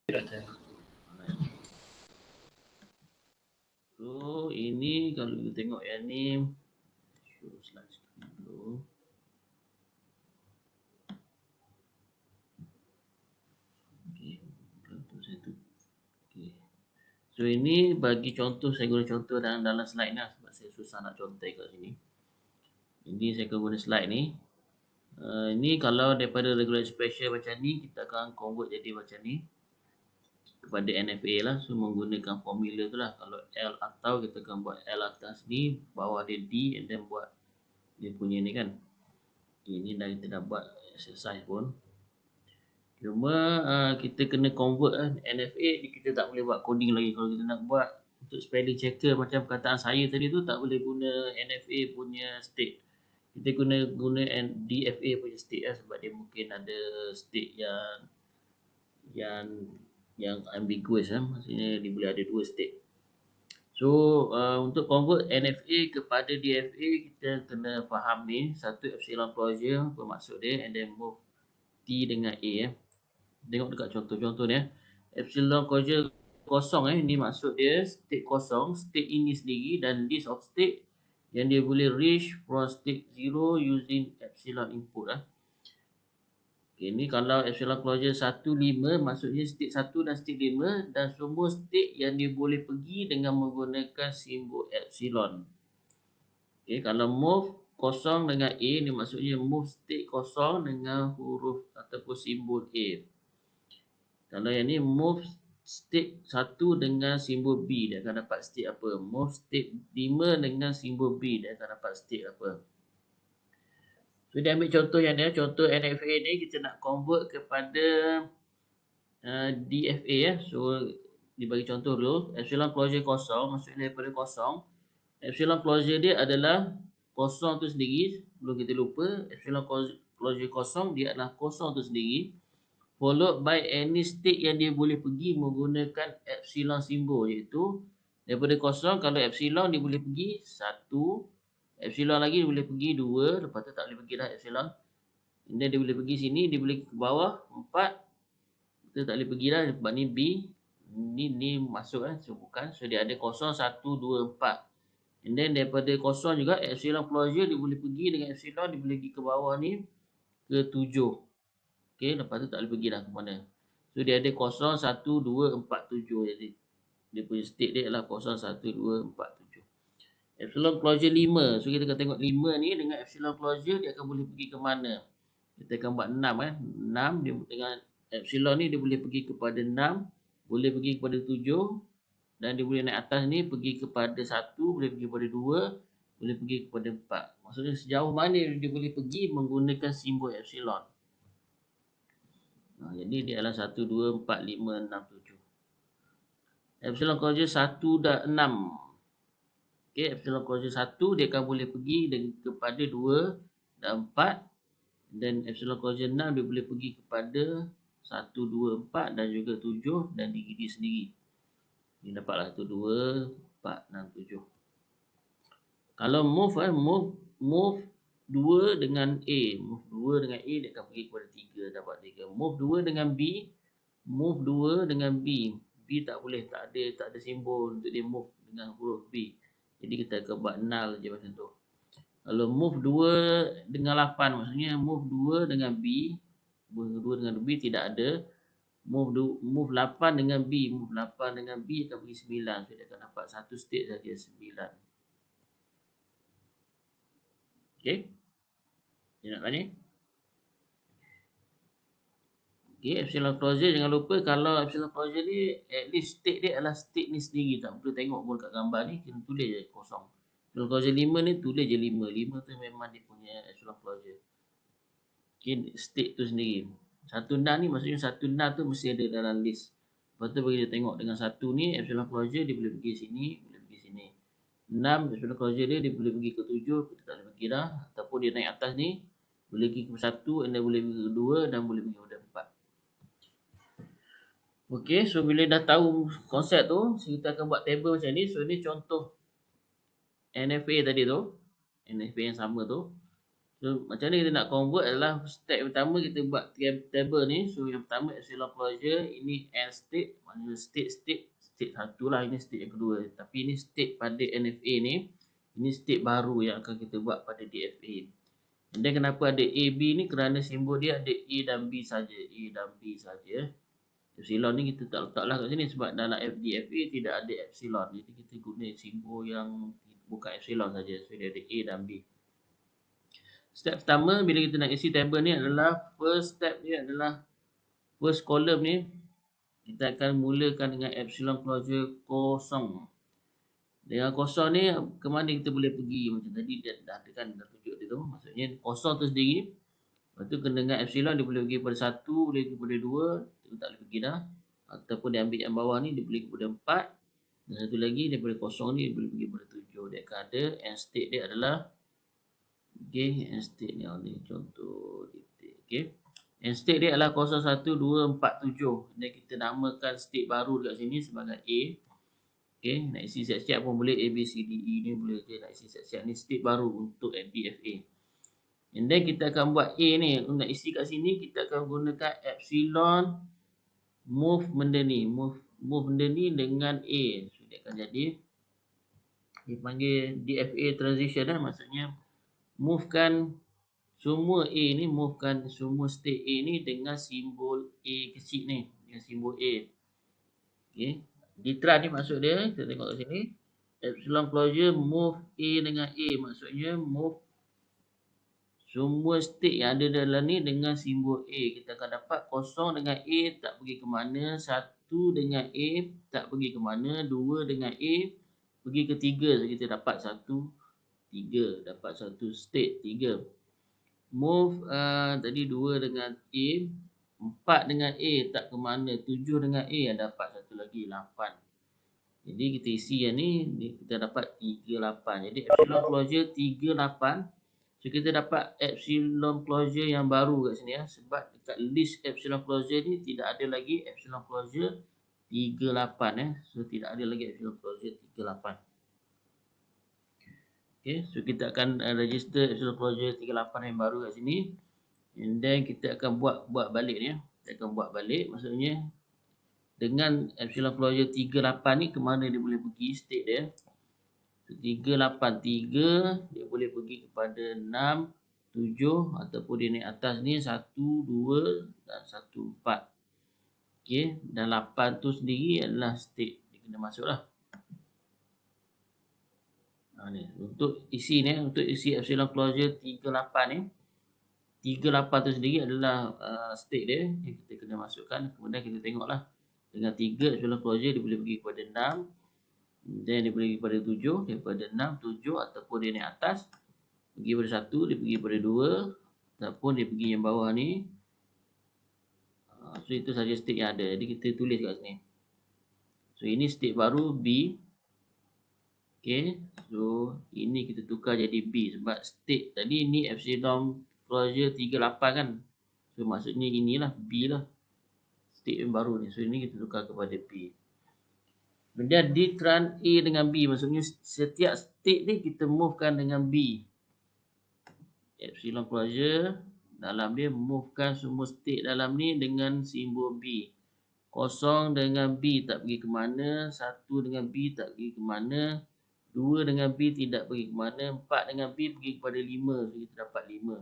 So ini kalau kita tengok yang ni, show slide sikit dulu. Okay, satu. Okay. So ini bagi contoh, saya guna contoh dalam slide ni sebab saya susah nak contoh kat sini. Ini saya akan guna slide ni. Ini kalau daripada regular expression macam ni, kita akan convert jadi macam ni kepada NFA lah. So menggunakan formula tu lah. Kalau L atau kita akan buat L atas ni, bawah dia D, and then buat dia punya ni kan. Okay, ni dah kita dah buat exercise pun. Cuma kita kena convert lah. NFA ni kita tak boleh buat coding lagi. Kalau kita nak buat untuk spelling checker macam perkataan saya tadi tu, tak boleh guna NFA punya state. Kita guna DFA punya state lah, sebab dia mungkin ada state yang ambiguous lah. Maksudnya dia boleh ada dua state. So untuk convert NFA kepada DFA, kita kena faham ni satu epsilon closure apa maksud dia, and then move T dengan A. Tengok dekat contoh-contoh ni. Epsilon closure kosong ni maksud dia state kosong, state ini sendiri dan list of state yang dia boleh reach from state 0 using epsilon input lah. Okay, ni kalau epsilon closure 1, 5 maksudnya state 1 dan state 5 dan semua state yang dia boleh pergi dengan menggunakan simbol epsilon. Okay, kalau move kosong dengan A ni maksudnya move state kosong dengan huruf ataupun simbol A. Kalau yang ni move state 1 dengan simbol B, dia akan dapat state apa. Move state 5 dengan simbol B, dia akan dapat state apa. So dia ambil contoh yang ni, contoh NFA ni kita nak convert kepada DFA ya. So dia bagi contoh dulu, epsilon closure kosong maksudnya daripada kosong. Epsilon closure dia adalah kosong tu sendiri, belum kita lupa, epsilon closure kosong dia adalah kosong tu sendiri, followed by any state yang dia boleh pergi menggunakan epsilon simbol, iaitu daripada kosong kalau epsilon dia boleh pergi 1, epsilon lagi dia boleh pergi 2, lepas tu tak boleh pergi dah epsilon. Dan dia boleh pergi sini, dia boleh ke bawah 4. Kita tak boleh pergi dah sebab ni B. Ni masuk so bukan. So dia ada kosong 1, 2, 4. And then daripada kosong juga epsilon closure dia boleh pergi dengan epsilon, dia boleh pergi ke bawah ni ke 7. Okey, lepas tu tak boleh pergi dah ke mana. So dia ada 0, 1, 2, 4, 7. Jadi dia punya state dia adalah 0, 1, 2, 4, 7. Epsilon closure 5. So kita akan tengok 5 ni dengan epsilon closure dia akan boleh pergi ke mana. Kita akan buat 6 kan. 6 dia dengan epsilon ni dia boleh pergi kepada 6, boleh pergi kepada 7 dan dia boleh naik atas ni pergi kepada 1, boleh pergi kepada 2, boleh pergi kepada 4. Maksudnya sejauh mana dia boleh pergi menggunakan simbol epsilon. Jadi dia adalah 1, 2, 4, 5, 6, 7. Epsilon closure 1 dan 6. Okey, epsilon closure 1 dia akan boleh pergi kepada 2 dan 4. Dan epsilon closure 6 dia boleh pergi kepada 1, 2, 4 dan juga 7 dan diri sendiri. Ini dapatlah 1, 2, 4, 6, 7. Kalau move 2 dengan A. Move 2 dengan A dia akan pergi kepada 3, dapat 3. Move 2 dengan B. Move 2 dengan B. B tak boleh, tak ada simbol untuk dia move dengan huruf B. Jadi kita akan buat null je macam tu. Kalau move 2 dengan 8 maksudnya move 2 dengan B. Move 2 dengan B tidak ada. Move 8 dengan B. Move 8 dengan B akan pergi 9. So dia akan dapat satu state saja 9. Okey. Dia nak tanya? Okey, epsilon closure jangan lupa kalau epsilon closure ni at least state dia adalah state ni sendiri, tak perlu tengok pun kat gambar ni, kena tulis je kosong. Epsilon closure 5 ni tulis je 5. 5 tu memang dia punya epsilon closure. Okey, state tu sendiri. Satu null ni maksudnya satu null tu mesti ada dalam list. Lepas tu bagi dia tengok dengan satu ni epsilon closure dia boleh pergi sini, boleh pergi sini. 6 epsilon closure dia boleh pergi ke 7, kita tak boleh pergi dah. Ataupun dia naik atas ni boleh pergi ke 1 dan boleh pergi ke 2 dan boleh pergi ke 4. Okey, so bila dah tahu konsep tu, so kita akan buat table macam ni. So ni contoh NFA tadi tu. NFA yang sama tu. So macam mana kita nak convert adalah step pertama kita buat table ni. So yang pertama epsilon closure, ini end state, maknanya state satu lah, ini state yang kedua. Tapi ini state pada NFA ni, ini state baru yang akan kita buat pada DFA. Dan kenapa ada A, B ni? Kerana simbol dia ada A dan B saja, A dan B saja. Epsilon ni kita tak letaklah kat sini sebab dalam DFA tidak ada epsilon. Jadi kita guna simbol yang bukan epsilon saja. So dia ada A dan B. Step pertama bila kita nak isi table ni adalah first step dia adalah first column ni kita akan mulakan dengan epsilon closure kosong. Dengan kosong ni ke mana kita boleh pergi, macam tadi dia dah tunjuk dia tu, maksudnya kosong tu sendiri. Lepas tu kena dengan epsilon dia boleh pergi pada 1, boleh pergi pada 2, kita tak boleh pergi dah. Ataupun dia ambil yang bawah ni dia boleh pergi pada 4. Dan satu lagi daripada kosong ni dia boleh pergi pada 7. Dia akan ada end state dia adalah end state ni contoh titik. End state dia adalah 0, 1, 2, 4, 7. Dan kita namakan state baru dekat sini sebagai A. Nak isi siap-siap pun boleh, A, B, C, D, E ni boleh je nak isi siap-siap. Ni state baru untuk DFA. And then kita akan buat A ni, nak isi kat sini kita akan gunakan epsilon move benda ni, move benda ni dengan A. So dia akan jadi dipanggil DFA transition lah, maksudnya movekan semua A ni, movekan semua state A ni dengan simbol A kecil ni, dengan simbol A. Ditran ni maksud dia, kita tengok kat sini. Epsilon closure move A dengan A, maksudnya move semua state yang ada dalam ni dengan simbol A. Kita akan dapat 0 dengan A tak pergi ke mana, 1 dengan A tak pergi ke mana, 2 dengan A pergi ke 3. So kita dapat 1, 3, dapat satu state 3. Move tadi 2 dengan A, 4 dengan A tak ke mana, 7 dengan A dapat satu lagi 8. Jadi kita isi yang ni kita dapat 38. Jadi epsilon closure 38. So kita dapat epsilon closure yang baru kat sini ya, sebab dekat list epsilon closure ni tidak ada lagi epsilon closure 38 So tidak ada lagi epsilon closure 38. So kita akan register epsilon closure 38 yang baru kat sini. And then kita akan buat balik ni ya. Kita akan buat balik, maksudnya dengan epsilon closure 38 ni ke mana dia boleh pergi state dia. 383 dia boleh pergi kepada 6, 7 ataupun dia naik atas ni 1, 2 dan 1, 4. Dan 8 tu sendiri adalah state dia kena masuk lah. Ni untuk isi ni, untuk isi epsilon closure 38 ni, 38 tu sendiri adalah state dia yang kita kena masukkan. Kemudian kita tengoklah dengan 3 epsilon closure dia boleh pergi kepada 6. Dan dia pergi pada 7, daripada 6, 7 ataupun dia naik atas pergi pada 1, dia pergi pada 2 ataupun dia pergi yang bawah ni. So itu saja state yang ada. Jadi kita tulis kat sini. So ini state baru B. So ini kita tukar jadi B sebab state tadi ni epsilon closure 38 kan. So maksudnya inilah B lah, state yang baru ni. So ini kita tukar kepada B. Kemudian ditran A dengan B, maksudnya setiap state ni kita movekan dengan B. Epsilon closure dalam dia movekan semua state dalam ni dengan simbol B. 0 dengan B tak pergi ke mana, 1 dengan B tak pergi ke mana, 2 dengan B tidak pergi ke mana, 4 dengan B pergi kepada 5. So kita dapat 5.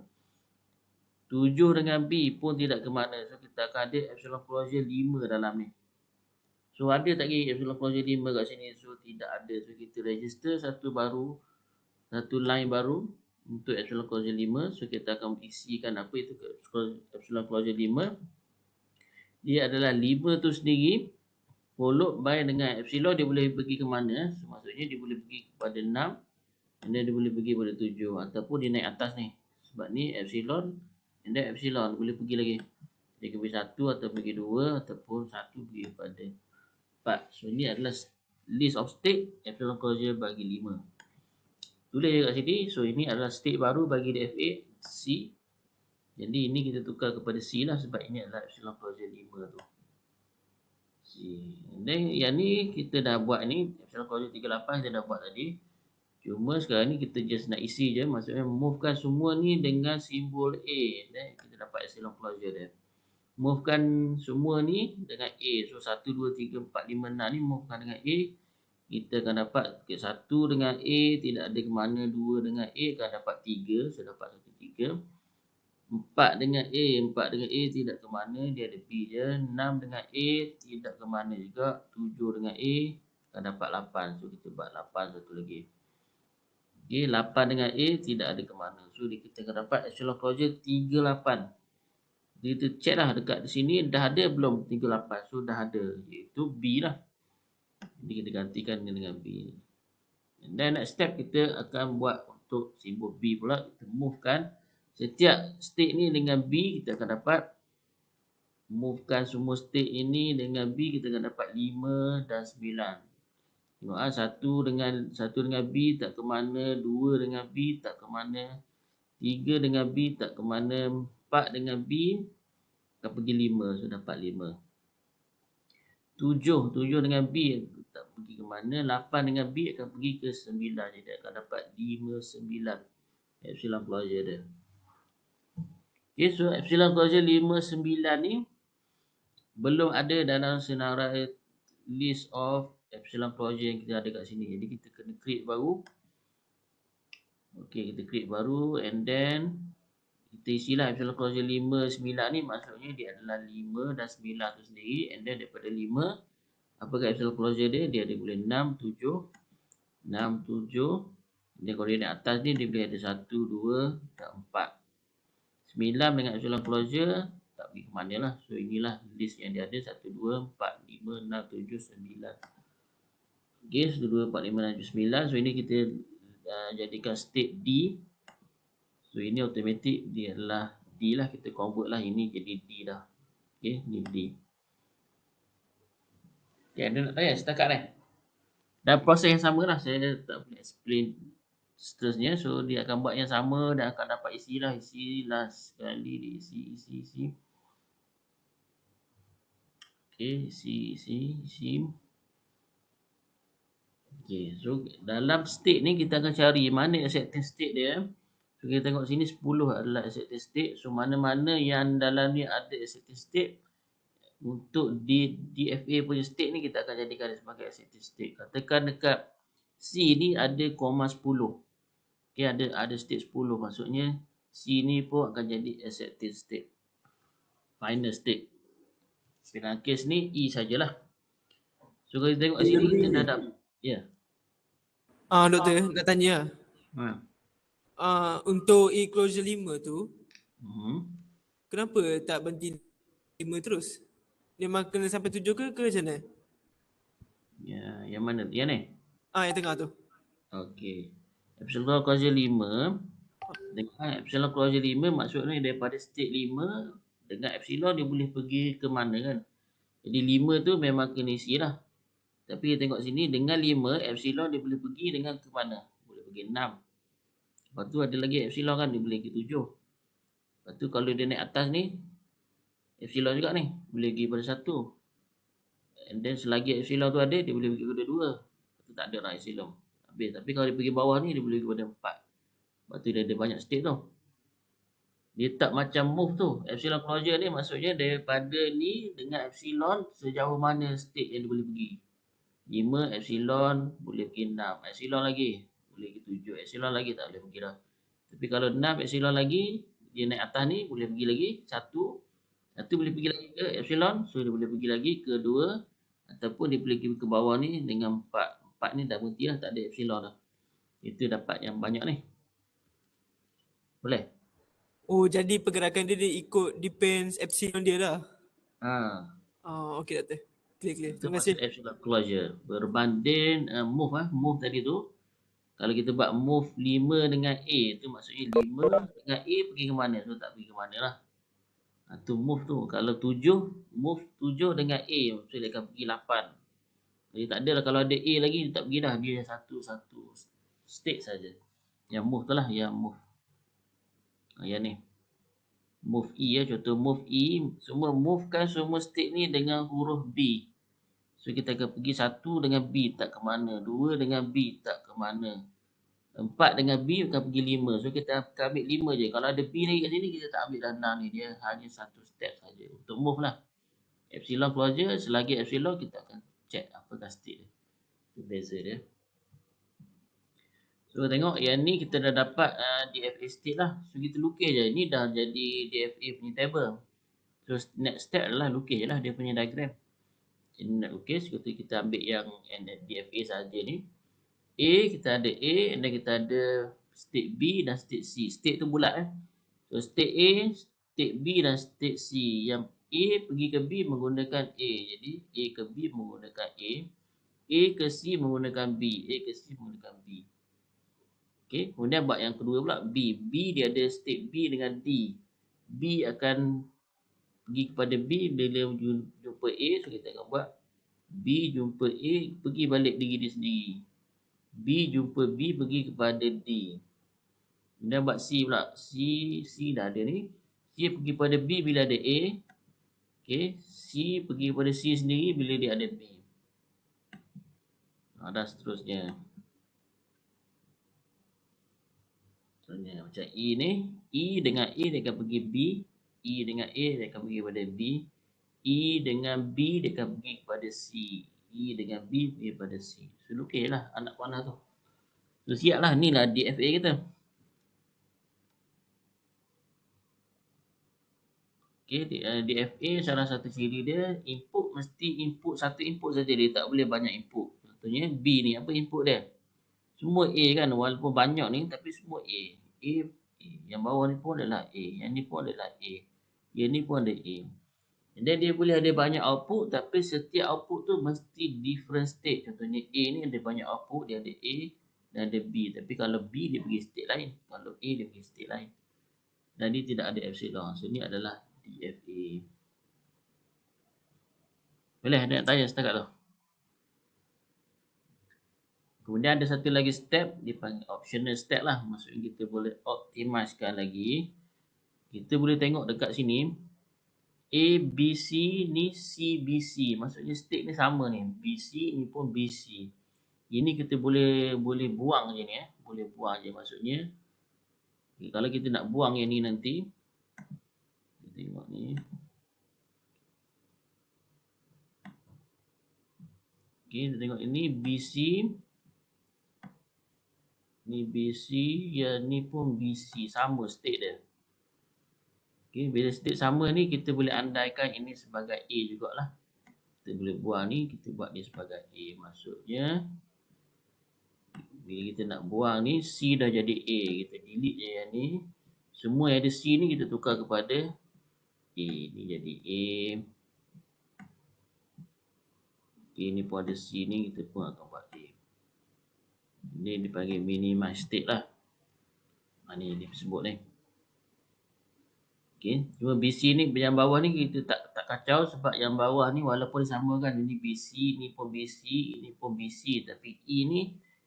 7 dengan B pun tidak ke mana. So kita akan ada epsilon closure 5 dalam ni. So ada tak lagi epsilon closure 5 kat sini? So tidak ada. So kita register satu line baru untuk epsilon closure 5. So kita akan isikan apa itu epsilon closure 5. Dia adalah 5 tu sendiri followed by dengan epsilon dia boleh pergi ke mana. So maksudnya dia boleh pergi kepada 6 dan dia boleh pergi kepada 7 ataupun dia naik atas ni. Sebab ni epsilon and then epsilon boleh pergi lagi. Dia pergi 1 atau pergi 2 ataupun 1 pergi kepada 4. So ini adalah list of state epsilon closure bagi 5. Tulis je kat sini. So ini adalah state baru bagi DFA C. Jadi ini kita tukar kepada C lah sebab ini adalah epsilon closure 5 tu. C. And then yang ni kita dah buat ni epsilon closure 38 kita dah buat tadi. Cuma sekarang ni kita just nak isi je. Maksudnya movekan semua ni dengan simbol A. Kita dapat epsilon closure dia. Movekan semua ni dengan A. So 1, 2, 3, 4, 5, 6 ni movekan dengan A. Kita akan dapat 1 dengan A tidak ada ke mana. 2 dengan A akan dapat 3. So dapat 1, 3. 4 dengan A. 4 dengan A tidak ke mana. Dia ada B je. 6 dengan A tidak ke mana juga. 7 dengan A akan dapat 8. So kita buat 8 satu lagi. Okay, 8 dengan A tidak ada ke mana. So kita akan dapat epsilon closure 38. Kita check lah dekat sini dah ada belum 38. So dah ada, iaitu B lah. Jadi kita gantikan dengan B. And then next step kita akan buat untuk simbol B pula. Kita movekan setiap state ni dengan B. Kita akan dapat movekan semua state ini dengan B. Kita akan dapat 5 dan 9. Tengok ah, 1 dengan B tak ke mana, 2 dengan B tak ke mana, 3 dengan B tak ke mana, 4 dengan B akan pergi 5. So dapat 5. 7 dengan B tak pergi ke mana, 8 dengan B akan pergi ke 9. Jadi akan dapat 5, 9 epsilon closure dia. Okay, so epsilon closure 5, 9 ni belum ada dalam senarai list of epsilon closure yang kita ada kat sini. Jadi kita kena create baru. Okey, kita create baru and then kita isilah epsilon closure 5, 9 ni maksudnya dia adalah 5 dan 9 tu sendiri, and then daripada 5 apakah epsilon closure dia? Dia ada boleh 6, 7. 6, 7. Dia koordinat atas ni dia boleh ada 1, 2 dan 4. 9 dengan epsilon closure tak pergi ke mana lah. So inilah list yang dia ada. 1, 2, 4, 5, 6, 7, 9. Okay, 1, 2, 4, 5, 6, 7, 9. So ini kita jadikan state D. So ini automatic dia adalah D lah. Kita convert lah ini jadi D dah. Okay, ni D. Okay, ada nak tanya setakat ni? Dan proses yang sama lah. Saya tak boleh explain seterusnya. So dia akan buat yang sama dan akan dapat isi lah. Isi last sekali dia isi. Okay, isi. Okay, so dalam state ni kita akan cari mana acceptance state dia. So kita tengok sini 10 adalah acceptance state. So mana-mana yang dalam ni ada acceptance state, untuk DFA punya state ni kita akan jadikan dia sebagai acceptance state. Katakan dekat C ni ada koma 10. Okay, ada state 10, maksudnya C ni pun akan jadi acceptance state. Final state. Dalam case ni E sajalah. So kalau kita tengok sini kita dah ada. Ya. Doktor, nak tanya lah. Untuk E closure 5 tu, kenapa tak berhenti 5 terus? Dia memang kena sampai 7 ke macam mana? Ya, yang mana? Yang ni? Yang tengah tu. Okey. Epsilon closure 5. Dengan epsilon closure 5 maksudnya daripada state 5 dengan epsilon dia boleh pergi ke mana kan? Jadi 5 tu memang kena isi lah. Tapi kita tengok sini dengan 5 epsilon dia boleh pergi dengan ke mana? Boleh pergi 6. Lepas tu ada lagi epsilon kan dia boleh pergi 7. Lepas tu kalau dia naik atas ni epsilon juga ni boleh pergi pada 1. And then selagi epsilon tu ada dia boleh pergi pada 2. Itu tak ada lah epsilon. Habis. Tapi kalau dia pergi bawah ni dia boleh pergi pada 4. Lepas tu dia ada banyak state tu. Dia tak macam move tu. Epsilon closure ni maksudnya daripada ni dengan epsilon sejauh mana state yang dia boleh pergi. 5 epsilon boleh pergi 6. Epsilon lagi boleh pergi 7. Epsilon lagi tak boleh pergi dah. Tapi kalau 6 epsilon lagi dia naik atas ni boleh pergi lagi 1. Satu boleh pergi lagi ke epsilon. So dia boleh pergi lagi ke 2. Ataupun dia boleh pergi ke bawah ni dengan 4. 4 ni dah berhenti lah. Tak ada epsilon dah. Itu dapat yang banyak ni. Boleh? Oh, jadi pergerakan dia ikut depends epsilon dia lah. Okey doktor. Clear. Terima kasih. Epsilon closure berbanding move move tadi tu. Kalau kita buat move 5 dengan A tu maksudnya 5 dengan A pergi ke mana? So tak pergi ke mana lah. Tu move tu. Kalau 7, move 7 dengan A so dia akan pergi 8. Jadi tak ada lah kalau ada A lagi dia tak pergi dah. Dia satu state saja. Yang move tu lah yang move. Yang ni. Move E ya, contoh move E, semua movekan semua state ni dengan huruf B. So kita akan pergi 1 dengan B tak ke mana, 2 dengan B tak ke mana, 4 dengan B akan pergi 5. So kita ambil 5 je. Kalau ada B lagi kat sini kita tak ambil dah 6 ni. Dia hanya satu step saja untuk move lah. Epsilon closure, selagi epsilon kita akan check apakah state dia. Itu beza dia. So tengok yang ni kita dah dapat DFA state lah. So kita lukis je. Ni dah jadi DFA punya table. So next step adalah lukis je lah dia punya diagram. Ini nak lukis, kita ambil yang DFA saja ni. A, kita ada A, dan kita ada state B dan state C. State tu bulat So state A, state B dan state C. Yang A pergi ke B menggunakan A. Jadi A ke B menggunakan A. A ke C menggunakan B. A ke C menggunakan B. Okey, kemudian buat yang kedua pula B. B dia ada state B dengan D. B akan pergi kepada B bila jumpa A. So kita akan buat B jumpa A, pergi balik diri dia sendiri. B jumpa B, pergi kepada D. Kemudian buat C pula. C dah ada ni. C pergi pada B bila ada A. Okay. C pergi kepada C sendiri bila dia ada B. Dan seterusnya. Macam E ni. E dengan A dia akan pergi B. E dengan A dia akan pergi kepada B. E dengan B dia akan pergi kepada C. E dengan B pergi kepada C. So, okey lah anak panah tu. So, siap lah. Ni lah DFA kita. Okay, DFA salah satu ciri dia, input mesti satu input saja. Dia tak boleh banyak input. Contohnya B ni, apa input dia? Semua A kan, walaupun banyak ni, tapi semua A. A. Yang bawah ni pun adalah A. Yang ni pun adalah A. Yang ni pun ada A. Dan dia boleh ada banyak output, tapi setiap output tu mesti different state. Contohnya A ni ada banyak output, dia ada A dan ada B. Tapi kalau B dia pergi state lain. Kalau A dia pergi state lain. Dan dia tidak ada epsilon. So ni adalah DFA. Boleh ada nak tanya setakat tu. Kemudian ada satu lagi step, dipanggil optional step lah. Maksudnya kita boleh optimizekan lagi. Kita boleh tengok dekat sini. A, B, C ni C, B, C. Maksudnya state ni sama ni. B, C ni pun B, C. Ini kita boleh buang je ni. Boleh buang je maksudnya. Okay, kalau kita nak buang yang ni nanti. Kita tengok ni. Okay, kita tengok ini BC. Ni BC, ya ni pun BC. Sama state dia. Okay, bila state sama ni, kita boleh andaikan ini sebagai A jugalah. Kita boleh buang ni, kita buat ni sebagai A. Maksudnya, bila kita nak buang ni, C dah jadi A. Kita delete je yang ni. Semua yang ada C ni, kita tukar kepada A. Ni jadi A. Okay, ni pun ada C ni, kita pun akan buat A. Ini dipanggil minimize state lah. Ni disebut ni. Okay. Cuma BC ni yang bawah ni kita tak kacau sebab yang bawah ni walaupun sama kan. Ini BC, ni pun BC, ini pun BC. Tapi E ni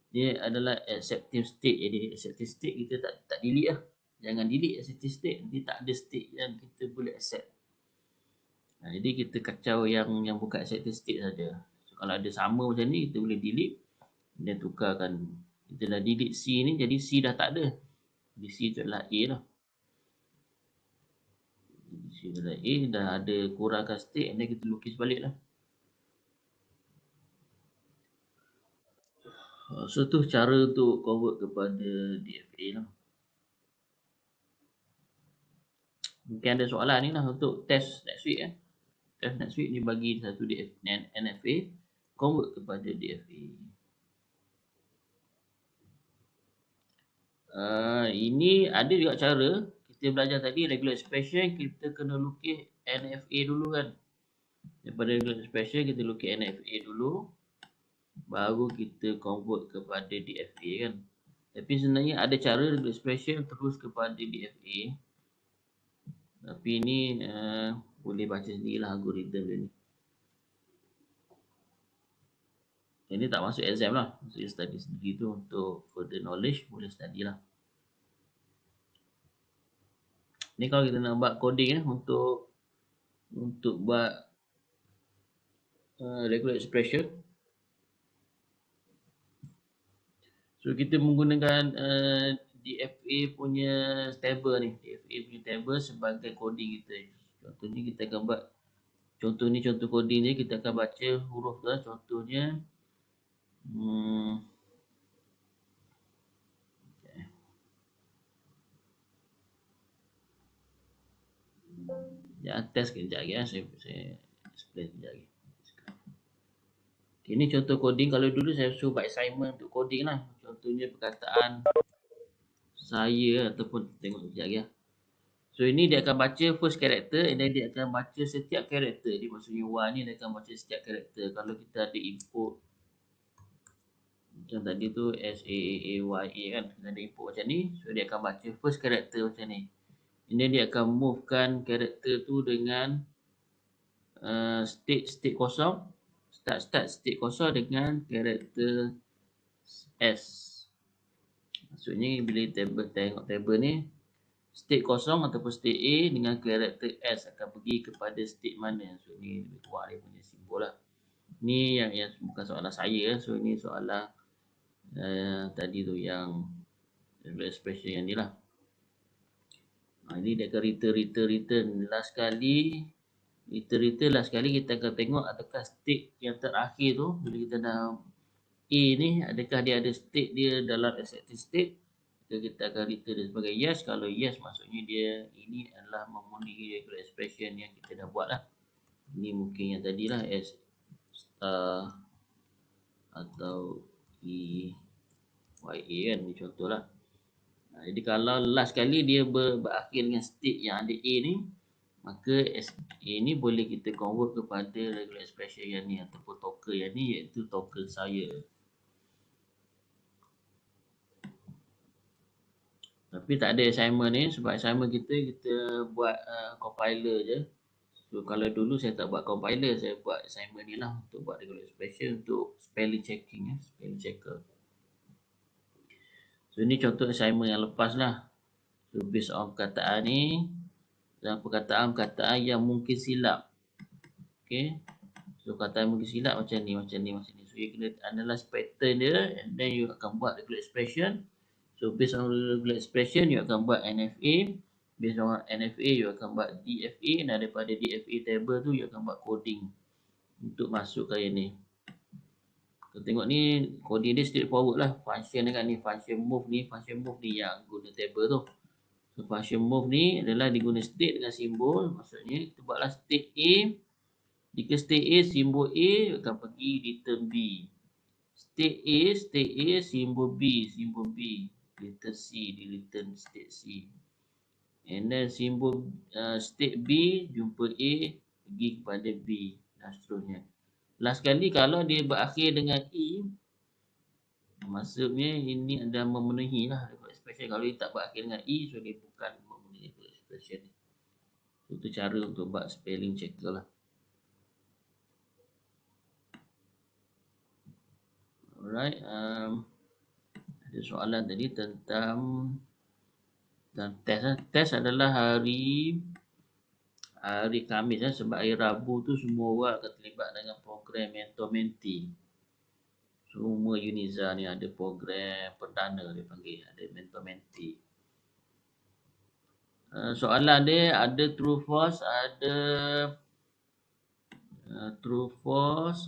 dia adalah acceptive state. Jadi acceptive state kita tak delete lah. Jangan delete acceptive state. Nanti tak ada state yang kita boleh accept. Jadi kita kacau yang bukan acceptive state saja. So, kalau ada sama macam ni kita boleh delete. Dan tukarkan. Kita dah delete C ni jadi C dah tak ada. Jadi C tu adalah A lah. C adalah A dah ada kurangkan state dan kita lukis balik lah. So tu cara untuk convert kepada DFA lah. Mungkin ada soalan ni lah untuk test next week Test next week ni bagi satu NFA convert kepada DFA. Ini ada juga cara. Kita belajar tadi regular expression, kita kena lukis NFA dulu kan. Daripada regular expression kita lukis NFA dulu, baru kita convert kepada DFA kan. Tapi sebenarnya ada cara regular expression terus kepada DFA. Tapi ni boleh baca sendirilah algoritma dia ni. Ini tak masuk exam lah. Maksudnya study sendiri tu untuk further knowledge boleh study lah. Ni kalau kita nak buat coding untuk buat regular expression. So kita menggunakan DFA punya table ni, DFA punya table sebagai coding kita. Contohnya kita akan buat, contoh ni contoh coding ni, kita akan baca huruf tu. Contohnya test kejap lagi saya explain kejap lagi. Okay, ni contoh coding. Kalau dulu saya suruh buat assignment untuk coding lah. Contohnya perkataan saya ataupun tengok kejap lagi lah. So ini dia akan baca first character and then dia akan baca setiap character. Dia maksudnya Y ni dia akan baca setiap character. Kalau kita ada input macam tadi tu SAAAYA kan, kita ada input macam ni, so dia akan baca first character macam ni. Ini dia akan movekan character tu dengan state kosong, start state kosong dengan character S. Maksudnya bila tengok table ni, state kosong ataupun state A dengan character S akan pergi kepada state mana. So ni lebih kuat dia punya simbol lah. Ni yang bukan soalan saya. So ni soalan tadi tu yang expression yang ni lah. Ini dia akan return last kali. Return last kali kita akan tengok adakah state yang terakhir tu, bila kita dah A ni, adakah dia ada state dia dalam accepted state. Kita akan return dia sebagai yes. Kalau yes, maksudnya dia ini adalah memenuhi regular expression yang kita dah buat lah. Ini mungkin yang tadi lah, S star atau E YA kan, ni contoh lah. Jadi kalau last kali dia berakhir dengan state yang ada A ni, maka A ni boleh kita convert kepada regular expression yang ni ataupun token yang ni, iaitu token saya. Tapi tak ada assignment ni, sebab assignment kita buat compiler je. So kalau dulu saya tak buat compiler, saya buat assignment ni lah untuk buat regular expression untuk spelling checking, spelling checker. So ni contoh assignment yang lepas lah. So based on perkataan ni dan perkataan-perkataan yang mungkin silap. Okay. So perkataan mungkin silap macam ni. So you kena analyze pattern dia and then you akan buat regular expression. So based on regular expression, you akan buat NFA. Based on NFA, you akan buat DFA. Dan daripada DFA table tu, you akan buat coding untuk masuk ke ini. Kita tengok ni, coding dia straightforward lah. Function dengan ni, function move ni yang guna table tu. So function move ni adalah diguna state dengan simbol. Maksudnya, kita buatlah state A. Jika state A, simbol A akan pergi return B. State A, simbol B. Return C, di return state C. And then simbol state B, jumpa A, pergi kepada B. Dan seterusnya. Last kali kalau dia berakhir dengan E, maksudnya ini adalah memenuhi lah expression. Kalau dia tak berakhir dengan E, so dia bukan memenuhi expression. Itu cara untuk buat spelling checker lah. Alright, ada soalan tadi tentang test. Test adalah hari Khamis sebab hari Rabu tu semua orang akan terlibat dengan program Mentor-Mentee. Semua Uniza ni ada program perdana dia panggil, ada Mentor-Mentee. Soalan dia ada true false, ada true false,